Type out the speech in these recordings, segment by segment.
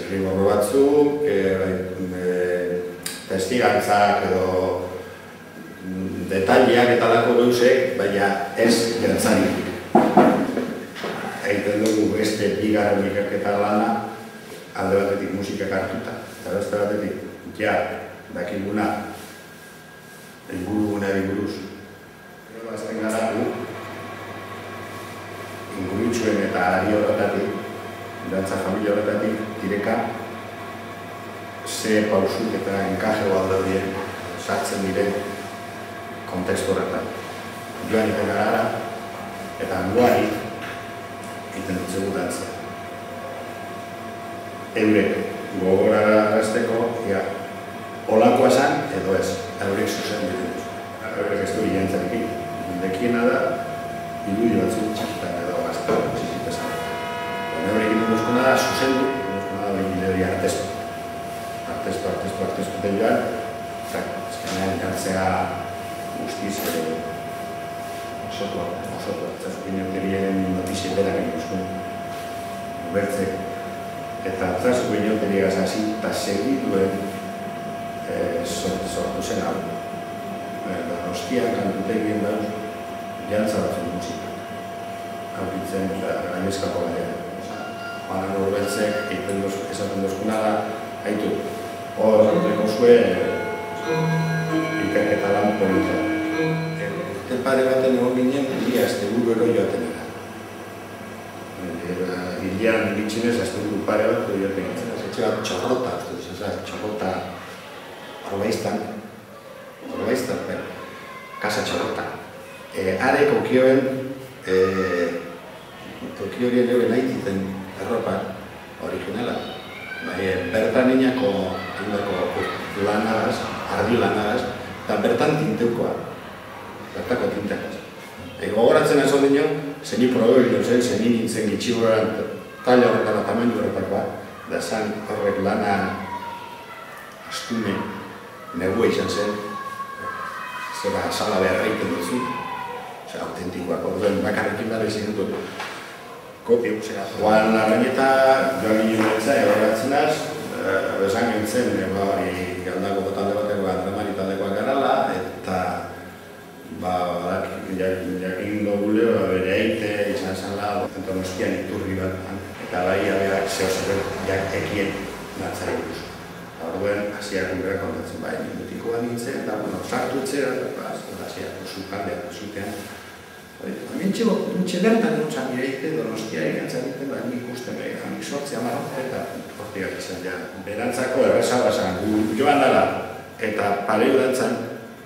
zirriborro batzuk, testigantzak edo detaileak eta lako gauzek, baina ez gertzarik. Egiten dugu beste bigarren ikerketa lana, alde batetik musikak hartuta, eta beste batetik, ja, dakiguna, ingurugunari buruz. Gero bazten gara du, ingurutxuen eta ari horretatik, dantza familia horretatik, direka, ze pausuk eta enkaje baldadien sartzen diren kontekstu horretan. Joan iten gara, eta hangoari egiten dutzegu dantza. Eurek gogorara arazteko, olakoa esan edo ez, eurek zuzen diren duz. Eurek ez du hilentzarekin. Dekiena da, irudio batzuk txikitan edo gazta, zizit esan. Eurek egiten duzkuna da, zuzen du, duzkuna da behin artestu. Artestu den joan, eta ezkenean ikartzea guztiz osotua. Zazukin euterien notizien berak egin duzkun. Bertzek. Eta zazukin euteriagaz hasi, eta segituen sortu zen hau. Donostian kantutegien dauz, jantza batzuk musikak. Haukitzen, gainezkako gaiaren. Juan Norbertzek esaten duzkuna da, haitu, hor horreko zue ikerketa lan polita. Urte pare baten egon ginen, hilia azte buru joaten era. Hilian gitzinez, azte buru pare bat joaten era. Zetxe bat txorrota, txorrota orbaiztan, kasa txorrota. Are kokioen, kokiorien ere nahititen erropa originala. Bertan inako lanagaz, ardi lanagaz, eta bertan tinteukoa, bertako tintekoaz. Gogoratzen ez hori nio, zeni probebilio zen, zeni nintzen gitxigoran talla horretan atamendu horretakoa, da zan horrek lana astume negua izan zen, zera sala beharra egiten duzu, autentikoak, orduen bakarrekin dara izan dut. Kopio, zera, Juan Arrañeta, joan ginen betza, egoratzenaz, esan gintzen, galdako talde bateko Andramari taldekoak garala, eta jakin dugule, bere aite izan zala, Donostian iturri bat, eta bai abeak zehozaten ekien natzari buruz. Orduen, hasiak gure kontatzen bai, mutikoa nintzen, eta sartu etxera, hasiak zukaldean, zutean. Mintxe bertan nuntzan gireite, Donostia egantzan egiten da nik uste beha, nik sortzea marra eta hortiak izan ja. Berantzako erreza bazan, joan dala eta pareu dantzan,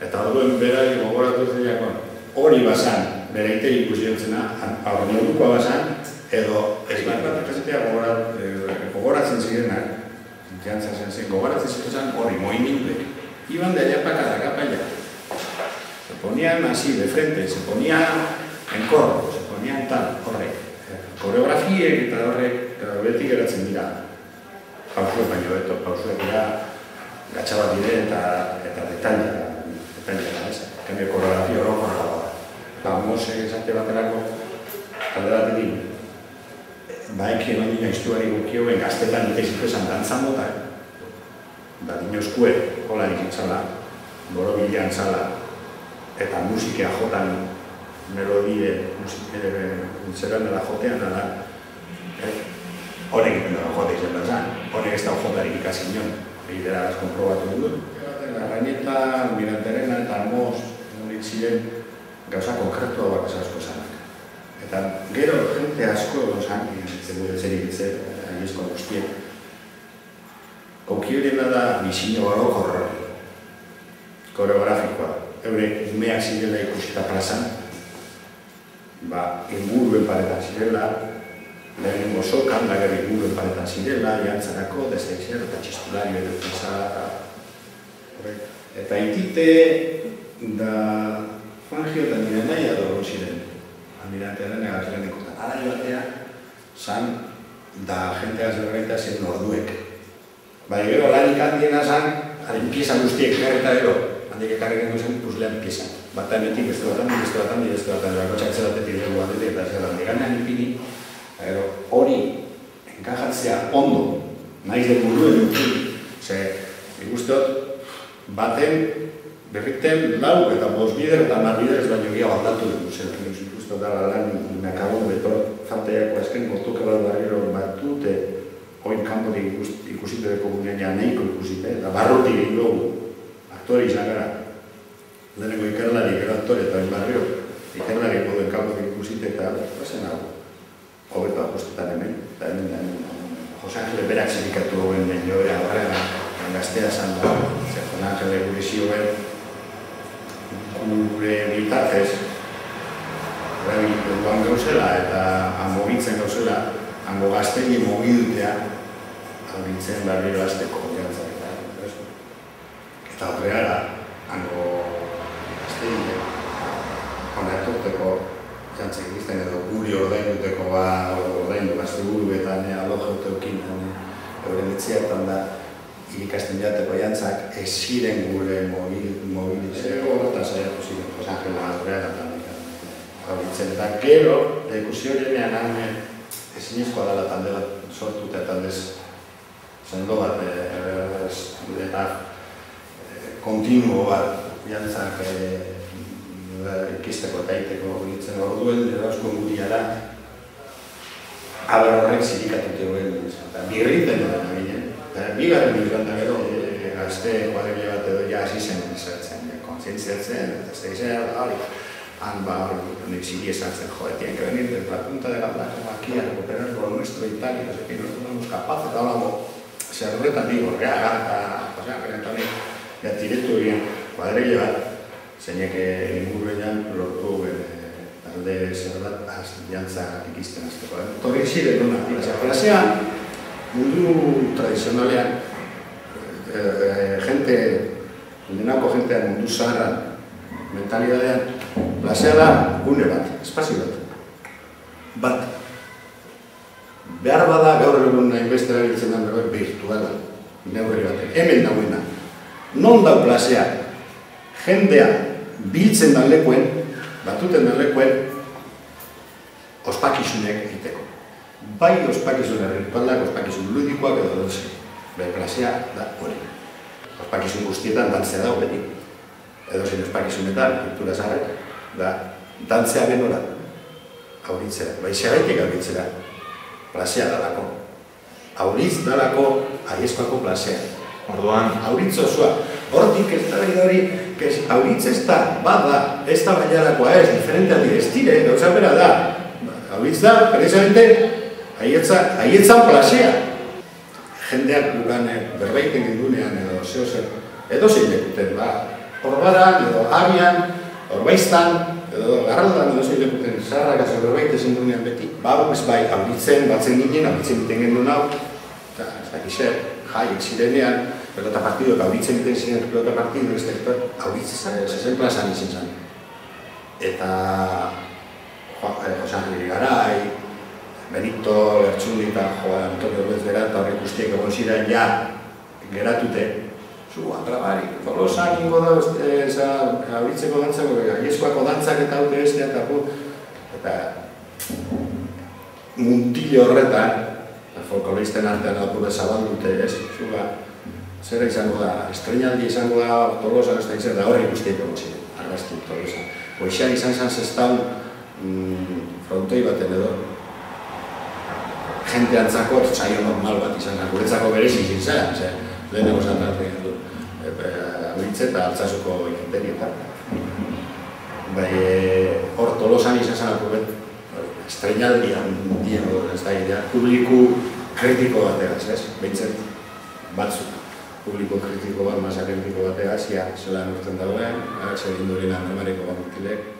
eta orduen berari gogoratu zeiakon, hori bazan, bere ite ikusiontzena, aurneodukoa bazan, edo ez bat gogoratzen zirenak, jantzazen zen, gogoratzen zituzan hori, moiminduek. Iban de allá para cada capalla. Se ponían así, de frente, se ponían en corro, se ponían tal, horrek. Koreografiek eta horrek beti geratzen dira. Pausuek baino beto, pausuek dira gatxabat dire eta detaila da, ez? Kambio koreografia horoko horrela. Mose esate baterako talde bat egin. Baekien hori naiztuari gukioen gaztetan dute zituesan dantzan mota. Da dinoskue, holarik intzala, borobilean zala, eta musikea jotan melodie, zeran dela jotean dela, honek egiten dela jote izan bezan, honek ez da jotarik ikasi nion, egitera konprobatu dut. Arrañeta, Miranterena eta Amos, honik ziren gauza konkretua bak asko zanak. Eta gero jente asko zan, zerik zer, aizko guztiek. Kokiorena da bizino orokorra, koreografikoa. Eurek umeak zirela ikusita plazan, inguruen paretan zirela, lehenengo sokan, lager inguruen paretan zirela, jantzarako, desaizer eta txistulario edo plazara. Eta itite da Fangio eta nire nahi adoron ziren, almirantearen egazaren ikutan. Ara joatea, zan, da jentea zergaita zen orduek. Gero, lanik handiena zan, pieza guztiek eta gero, handik ekarreken duzen, puzlean pieza. Bata emetik, beste batan, bakotxak zeratetik dugu handitik eta zeran diganean ipini. Hori, enkajatzea ondo, nahiz nire buruen ze, ikustot, baten, berriten, lau eta bost bider eta mar bider ez baino gehiago aldatu dugu zen. Ikustot dara lan, nakabon betor, fanteako azken motoke bat barriro batu, oin kanpotik ikusite deko gunean nahiko ikusite, eta barrutik egin dugu, aktore izan gara. Lehenengo ikerlari, gero aktore eta barrio, ikerlari moduen kanpotik ikusite eta pasen hau. Hobeto apostetan hemen, eta hemen Jose Angele berak zirikatu hoben den joera, gaztea zan da, Jose Angele gure zioen, gure bitartez, duan gauzela eta amogitzen gauzela, hango gaztegi mogidutea, aurritzen barriro azteko jantzak. Eta horre gara, hango gaztegi, hona etorteko jantzak egizten edo guri ordainduteko ordaindu gazte buruetan alojauteokin euren etxeatan da irikasten jateko jantzak ez ziren gure mobilizeko eta saiatu ziren Jose Angela horrean aurritzen. Eta gero, ikusi horienean ezinezkoa dela talde bat sortu eta taldez sendo bat eta kontinuo bat jantzak ikisteko eta iteko gintzen orduen, erauzko guriara aber horrek zirikatute horren eta birriten horren aginen. Bigarren izan da gero, gazte kuadrile bat edo ja hasi zen kontzientziatzen, eta ez da izan hori han nik ziri esan zen tienen que venir desde la punta de la plaza aquí a recuperar lo nuestro y tal, y no sé qué, nosotros somos capaces, eta holago zerretan digo, Reaga eta Antoni, tiretu egin kuadrile bat, zeinek inguruean lortu talde zer bat jantza ikisten azteko. Torri ziren hona, klasea mundu tradizionalean, denako jentean mundu zaharran, mentalidadean, klasea da gune bat, espazio bat. Behar bada gaur egun hainbeste erabiltzen da virtuala, neurri batek, hemen dagoena. Non dau klasea? Jendea biltzen dan lekuen, batuten dan lekuen, ospakizunek egiteko. Bai ospakizun erritualak, ospakizun ludikoak edo doze. Klasea da hori. Ospakizun guztietan dantzea dago beti. Edo zein ospakizunetan, kultura zaharrek, da dantzea benora. Auritzea, bai segaitik auritzera. Klasea dalako. Auritz dalako aiezkoako klasea. Orduan, auritz osoa. Hortik ez da hori, auritz ez da, bada, ez da bailarakoa ez, diferentea dire, ez dire, gauza bera da. Auritz da, precisamente, haietzan klasea. Jendeak gugan berbaiten gindunean edo zeo zer, edo zein lekuten, horbaran, edo abian, horbaiztan, edo garraldan, edo zein lekuten, zaharrak azo berbaite zindunean beti. Ez bai, auritzen, batzen ginen, auritzen biten gendun hau, eta ez dakizer, jaiek zirenean, pelota partidoak auritzen egiten ziren pelota partido, ez da, auritzen zen plazan izan zen. Eta Jose Angeli Garai, Benito, Lertxundi eta Antonio Ruiz Bera eta horrek guztiek egon ziren ja geratute. Zu, antrabarik, Tolosan ingo da, auritzeko dantzako, aiezkoako dantzak eta haute bestea eta muntile horretan, folkloristen artean apurre zabaldute, ez? Zera izango da, estrenaldi izango da, Tolosan ez da izan, da horre guztiek egon ziren, argazki Tolosan. Goixean izan zen zestaun frontoi baten edo, jente antzako txaio normal bat izan, guretzako berezi izin zen, lehenengo zantartu egin du, aurritze eta altzasuko jenterietan. Bai, hor Tolosan izan zen apurret, estrenaldian dien, ez da idea, publiku kritiko bategaz, ez? Behintzen batzuk, publiko kritiko bat, masa kritiko bategaz, zela nortzen dagoen, zer indurien andamareko bat mutilek,